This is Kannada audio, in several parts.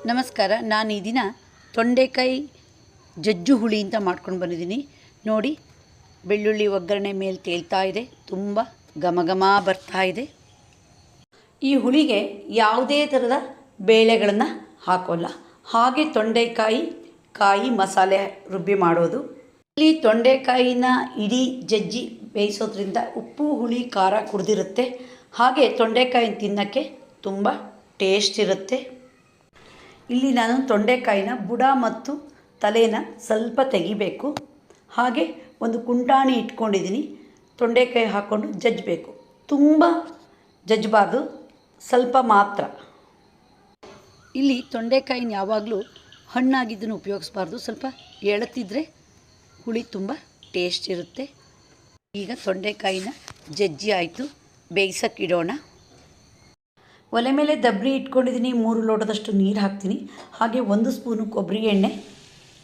ನಮಸ್ಕಾರ. ನಾನು ಈ ದಿನ ತೊಂಡೆಕಾಯಿ ಜಜ್ಜು ಹುಳಿ ಅಂತ ಮಾಡ್ಕೊಂಡು ಬಂದಿದ್ದೀನಿ. ನೋಡಿ, ಬೆಳ್ಳುಳ್ಳಿ ಒಗ್ಗರಣೆ ಮೇಲೆ ತೇಲ್ತಾ ಇದೆ, ತುಂಬ ಘಮ ಘಮ ಬರ್ತಾ ಇದೆ. ಈ ಹುಳಿಗೆ ಯಾವುದೇ ಥರದ ಬೇಳೆಗಳನ್ನು ಹಾಕೋಲ್ಲ, ಹಾಗೆ ತೊಂಡೆಕಾಯಿ ಮಸಾಲೆ ರುಬ್ಬಿ ಮಾಡೋದು. ಇಲ್ಲಿ ತೊಂಡೆಕಾಯಿನ ಇಡೀ ಜಜ್ಜಿ ಬೇಯಿಸೋದ್ರಿಂದ ಉಪ್ಪು ಹುಳಿ ಖಾರ ಕುಡಿದಿರುತ್ತೆ, ಹಾಗೆ ತೊಂಡೆಕಾಯಿನ ತಿನ್ನೋಕ್ಕೆ ತುಂಬ ಟೇಸ್ಟ್ ಇರುತ್ತೆ. ಇಲ್ಲಿ ನಾನು ತೊಂಡೆಕಾಯಿನ ಬುಡ ಮತ್ತು ತಲೆನ ಸ್ವಲ್ಪ ತೆಗಿಬೇಕು. ಹಾಗೆ ಒಂದು ಕುಂಟಾಣಿ ಇಟ್ಕೊಂಡಿದ್ದೀನಿ, ತೊಂಡೆಕಾಯಿ ಹಾಕ್ಕೊಂಡು ಜಜ್ಜಬೇಕು. ತುಂಬ ಜಜ್ಜಬಾರ್ದು, ಸ್ವಲ್ಪ ಮಾತ್ರ. ಇಲ್ಲಿ ತೊಂಡೆಕಾಯಿನ ಯಾವಾಗಲೂ ಹಣ್ಣಾಗಿದ್ದನ್ನು ಉಪಯೋಗಿಸ್ಬಾರ್ದು, ಸ್ವಲ್ಪ ಎಳತಿದ್ರೆ ಹುಳಿ ತುಂಬ ಟೇಸ್ಟ್ ಇರುತ್ತೆ. ಈಗ ತೊಂಡೆಕಾಯಿನ ಜಜ್ಜಿ ಆಯಿತು, ಬೇಯಿಸೋಕ್ಕಿಡೋಣ. ಒಲೆ ಮೇಲೆ ದಬ್ಬರಿ ಇಟ್ಕೊಂಡಿದ್ದೀನಿ, 3 ಲೋಟದಷ್ಟು ನೀರು ಹಾಕ್ತೀನಿ. ಹಾಗೆ 1 ಸ್ಪೂನು ಕೊಬ್ಬರಿ ಎಣ್ಣೆ,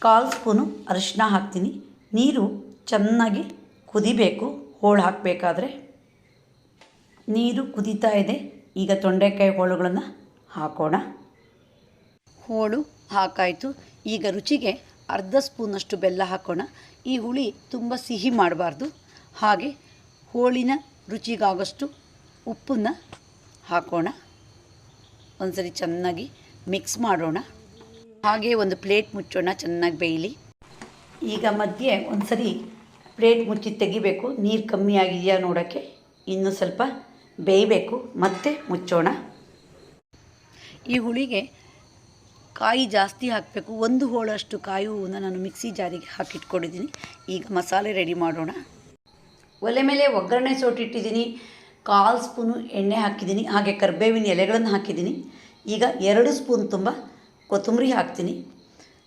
1/4 ಸ್ಪೂನು ಅರಿಶಿನ ಹಾಕ್ತೀನಿ. ನೀರು ಚೆನ್ನಾಗಿ ಕುದಿಬೇಕು, ಹೋಳು ಹಾಕಬೇಕಾದ್ರೆ. ನೀರು ಕುದೀತಾ ಇದೆ. ಈಗ ತೊಂಡೆಕಾಯಿ ಹೋಳುಗಳನ್ನು ಹಾಕೋಣ. ಹೋಳು ಹಾಕಾಯಿತು. ಈಗ ರುಚಿಗೆ 1/2 ಸ್ಪೂನಷ್ಟು ಬೆಲ್ಲ ಹಾಕೋಣ. ಈ ಹುಳಿ ತುಂಬ ಸಿಹಿ ಮಾಡಬಾರ್ದು, ಹಾಗೆ ಹೋಳಿನ ರುಚಿಗಾಗಷ್ಟು ಉಪ್ಪನ್ನು ಹಾಕೋಣ. ಒಂದ್ಸರಿ ಚೆನ್ನಾಗಿ ಮಿಕ್ಸ್ ಮಾಡೋಣ. ಹಾಗೆ ಒಂದು ಪ್ಲೇಟ್ ಮುಚ್ಚೋಣ, ಚೆನ್ನಾಗಿ ಬೇಯಲಿ. ಈಗ ಮಧ್ಯೆ ಒಂದ್ಸರಿ ಪ್ಲೇಟ್ ಮುಚ್ಚಿ ತೆಗಿಬೇಕು, ನೀರು ಕಮ್ಮಿ ಆಗಿದೆಯಾ ನೋಡೋಕ್ಕೆ. ಇನ್ನೂ ಸ್ವಲ್ಪ ಬೇಯಬೇಕು, ಮತ್ತೆ ಮುಚ್ಚೋಣ. ಈ ಹುಳಿಗೆ ಕಾಯಿ ಜಾಸ್ತಿ ಹಾಕಬೇಕು. 1 ಹೋಳಷ್ಟು ಕಾಯಿ ಹೂವನ್ನ ನಾನು ಮಿಕ್ಸಿ ಜಾರಿಗೆ ಹಾಕಿಟ್ಕೊಂಡಿದ್ದೀನಿ. ಈಗ ಮಸಾಲೆ ರೆಡಿ ಮಾಡೋಣ. ಒಲೆ ಮೇಲೆ ಒಗ್ಗರಣೆ ಸೋಟಿಟ್ಟಿದ್ದೀನಿ, 1/4 ಸ್ಪೂನು ಎಣ್ಣೆ ಹಾಕಿದ್ದೀನಿ. ಹಾಗೆ ಕರಿಬೇವಿನ ಎಲೆಗಳನ್ನು ಹಾಕಿದ್ದೀನಿ. ಈಗ 2 ಸ್ಪೂನ್ ತುಂಬ ಕೊತ್ತಂಬರಿ ಹಾಕ್ತೀನಿ.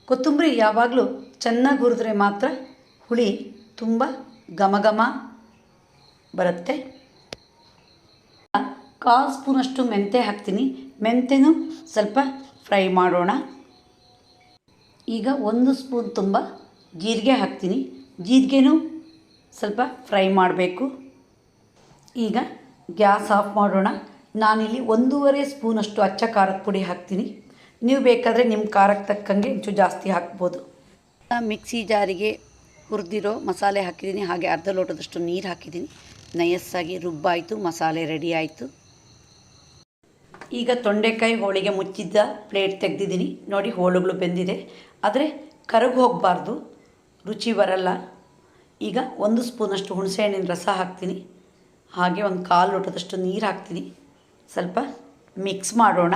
ಕೊತ್ತಂಬರಿ ಯಾವಾಗಲೂ ಚೆನ್ನಾಗಿ ಹುರಿದ್ರೆ ಮಾತ್ರ ಹುಳಿ ತುಂಬ ಘಮ ಘಮ ಬರುತ್ತೆ. 1/4 ಸ್ಪೂನಷ್ಟು ಮೆಂತ್ಯ ಹಾಕ್ತೀನಿ. ಮೆಂತ್ಯನೂ ಸ್ವಲ್ಪ ಫ್ರೈ ಮಾಡೋಣ. ಈಗ 1 ಸ್ಪೂನ್ ತುಂಬ ಜೀರಿಗೆ ಹಾಕ್ತೀನಿ. ಜೀರಿಗೆನೂ ಸ್ವಲ್ಪ ಫ್ರೈ ಮಾಡಬೇಕು. ಈಗ ಗ್ಯಾಸ್ ಆಫ್ ಮಾಡೋಣ. ನಾನಿಲ್ಲಿ 1.5 ಸ್ಪೂನಷ್ಟು ಅಚ್ಚ ಖಾರದ ಪುಡಿ ಹಾಕ್ತೀನಿ. ನೀವು ಬೇಕಾದರೆ ನಿಮ್ಮ ಖಾರಕ್ಕೆ ತಕ್ಕಂಗೆ ಇಂಚು ಜಾಸ್ತಿ ಹಾಕ್ಬೋದು. ಮಿಕ್ಸಿ ಜಾರಿಗೆ ಹುರಿದಿರೋ ಮಸಾಲೆ ಹಾಕಿದ್ದೀನಿ. ಹಾಗೆ 1/2 ಲೋಟದಷ್ಟು ನೀರು ಹಾಕಿದ್ದೀನಿ. ನಯಸ್ಸಾಗಿ ರುಬ್ಬಾಯಿತು, ಮಸಾಲೆ ರೆಡಿ ಆಯಿತು. ಈಗ ತೊಂಡೆಕಾಯಿ ಹೋಳಿಗೆ ಮುಚ್ಚಿದ್ದ ಪ್ಲೇಟ್ ತೆಗೆದಿದ್ದೀನಿ. ನೋಡಿ, ಹೋಳುಗಳು ಬೆಂದಿದೆ, ಆದರೆ ಕರಗಿ ಹೋಗಬಾರ್ದು, ರುಚಿ ಬರಲ್ಲ. ಈಗ 1 ಸ್ಪೂನಷ್ಟು ಹುಣಸೆಹಣ್ಣಿನ ರಸ ಹಾಕ್ತೀನಿ. ಹಾಗೆ 1/4 ಲೋಟದಷ್ಟು ನೀರು ಹಾಕ್ತೀನಿ. ಸ್ವಲ್ಪ ಮಿಕ್ಸ್ ಮಾಡೋಣ.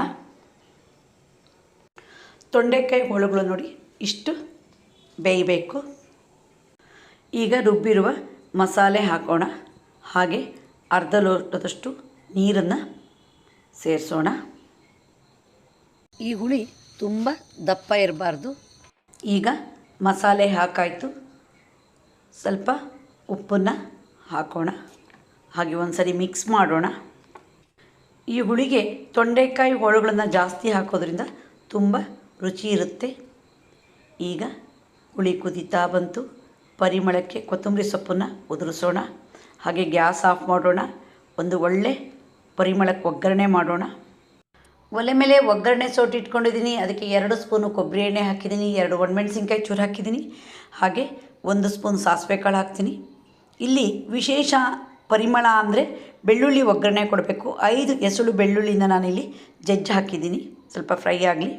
ತೊಂಡೆಕಾಯಿ ಹೋಳುಗಳು ನೋಡಿ ಇಷ್ಟು ಬೇಯಬೇಕು. ಈಗ ರುಬ್ಬಿರುವ ಮಸಾಲೆ ಹಾಕೋಣ. ಹಾಗೆ 1/2 ಲೋಟದಷ್ಟು ನೀರನ್ನು ಸೇರಿಸೋಣ. ಈ ಹುಳಿ ತುಂಬ ದಪ್ಪ ಇರಬಾರ್ದು. ಈಗ ಮಸಾಲೆ ಹಾಕಾಯಿತು. ಸ್ವಲ್ಪ ಉಪ್ಪನ್ನು ಹಾಕೋಣ. ಹಾಗೆ ಒಂದ್ಸರಿ ಮಿಕ್ಸ್ ಮಾಡೋಣ. ಈ ಹುಳಿಗೆ ತೊಂಡೆಕಾಯಿ ಹೋಳುಗಳನ್ನು ಜಾಸ್ತಿ ಹಾಕೋದ್ರಿಂದ ತುಂಬ ರುಚಿ ಇರುತ್ತೆ. ಈಗ ಹುಳಿ ಕುದೀತಾ ಬಂತು. ಪರಿಮಳಕ್ಕೆ ಕೊತ್ತಂಬರಿ ಸೊಪ್ಪನ್ನು ಉದುರಿಸೋಣ. ಹಾಗೆ ಗ್ಯಾಸ್ ಆಫ್ ಮಾಡೋಣ. ಒಂದು ಒಳ್ಳೆ ಪರಿಮಳಕ್ಕೆ ಒಗ್ಗರಣೆ ಮಾಡೋಣ. ಒಲೆ ಮೇಲೆ ಒಗ್ಗರಣೆ ಸೋಟಿ ಇಟ್ಕೊಂಡಿದ್ದೀನಿ. ಅದಕ್ಕೆ 2 ಸ್ಪೂನು ಕೊಬ್ಬರಿ ಎಣ್ಣೆ ಹಾಕಿದ್ದೀನಿ, 2 ಒಣಮೆಣಸಿನ್ಕಾಯಿ ಚೂರು ಹಾಕಿದ್ದೀನಿ. ಹಾಗೆ 1 ಸ್ಪೂನ್ ಸಾಸಿವೆ ಕಾಳು ಹಾಕ್ತೀನಿ. ಇಲ್ಲಿ ವಿಶೇಷ ಪರಿಮಳ ಅಂದರೆ ಬೆಳ್ಳುಳ್ಳಿ ಒಗ್ಗರಣೆ ಕೊಡಬೇಕು. 5 ಎಸಳು ಬೆಳ್ಳುಳ್ಳಿನ ನಾನಿಲ್ಲಿ ಜಜ್ಜಿ ಹಾಕಿದ್ದೀನಿ. ಸ್ವಲ್ಪ ಫ್ರೈ ಆಗಲಿ.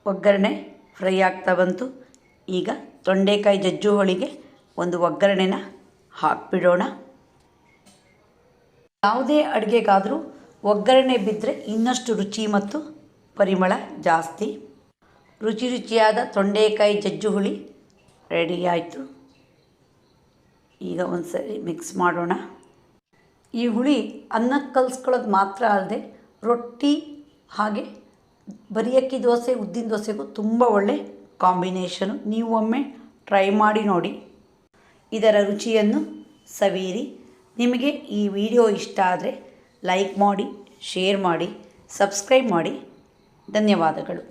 ಒಗ್ಗರಣೆ ಫ್ರೈ ಆಗ್ತಾ ಬಂತು. ಈಗ ತೊಂಡೆಕಾಯಿ ಜಜ್ಜು ಹೋಳಿಗೆ ಒಂದು ಒಗ್ಗರಣೆನ ಹಾಕಿಬಿಡೋಣ. ಯಾವುದೇ ಅಡುಗೆಗಾದರೂ ಒಗ್ಗರಣೆ ಬಿದ್ದರೆ ಇನ್ನಷ್ಟು ರುಚಿ ಮತ್ತು ಪರಿಮಳ ಜಾಸ್ತಿ. ರುಚಿಯಾದ ತೊಂಡೆಕಾಯಿ ಜಜ್ಜು ಹುಳಿ ರೆಡಿ ಆಯಿತು. ಈಗ ಒಂದು ಸರಿ ಮಿಕ್ಸ್ ಮಾಡೋಣ. ಈ ಹುಳಿ ಅನ್ನಕ್ಕೆ ಕಲಿಸ್ಕೊಳ್ಳೋದು ಮಾತ್ರ ಅಲ್ಲದೆ ರೊಟ್ಟಿ ಹಾಗೆ ಬರೀ ಅಕ್ಕಿ ದೋಸೆ, ಉದ್ದಿನ ದೋಸೆಗೂ ತುಂಬ ಒಳ್ಳೆ ಕಾಂಬಿನೇಷನು. ನೀವು ಒಮ್ಮೆ ಟ್ರೈ ಮಾಡಿ ನೋಡಿ, ಇದರ ರುಚಿಯನ್ನು ಸವಿಯಿರಿ. ನಿಮಗೆ ಈ ವಿಡಿಯೋ ಇಷ್ಟ ಆದರೆ ಲೈಕ್ ಮಾಡಿ, ಶೇರ್ ಮಾಡಿ, ಸಬ್ಸ್ಕ್ರೈಬ್ ಮಾಡಿ. ಧನ್ಯವಾದಗಳು.